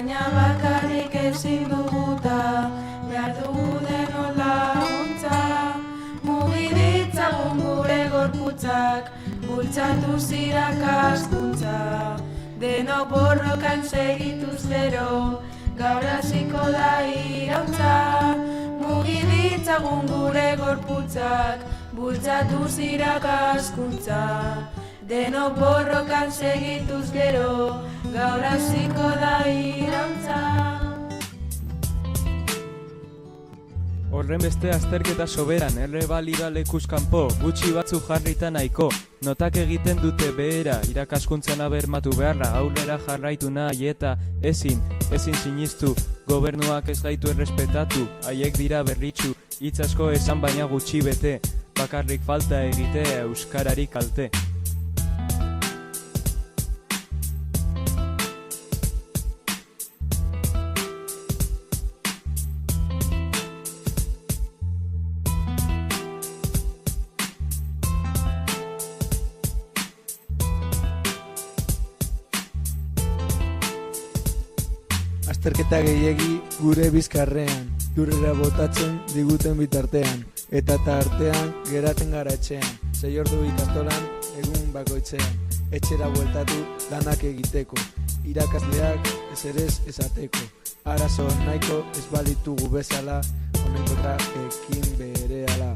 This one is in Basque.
baina bakarrik ezin duguta, behar dugu denon laguntza. Mugi ditzagun gure gorputzak, bultzatuz irakaskuntza. Denok borrokan segituz gero, gaur hasiko da iraultza. Mugi ditzagun gure gorputzak, bultzatuz irakaskuntza. Denok borrokan segituz gero, gaur hasiko da iraultza. Horren beste azterketa soberan, errebalida lekuz kanpo, gutxi batzu jarrita nahiko. Notak egiten dute behera, irakaskuntzana bermatu beharra, aurrera jarraitu nahi eta ezin sinistu. Gobernuak ez gaitu errespetatu, haiek dira berritxu, hitz asko esan baina gutxi bete, bakarrik falta egitea euskarari kalte. Azterketa gehiegi gure bizkarrean, lurrera botatzen diguten bitartean, eta tartean geratzen gara etxean, 6 ordu ikastolan egun bakoitzean, etxera bueltatu lanak egiteko, irakasleak eserez esateko, arazo nahiko ez balitugu bezala, honen kontra ekin berehala.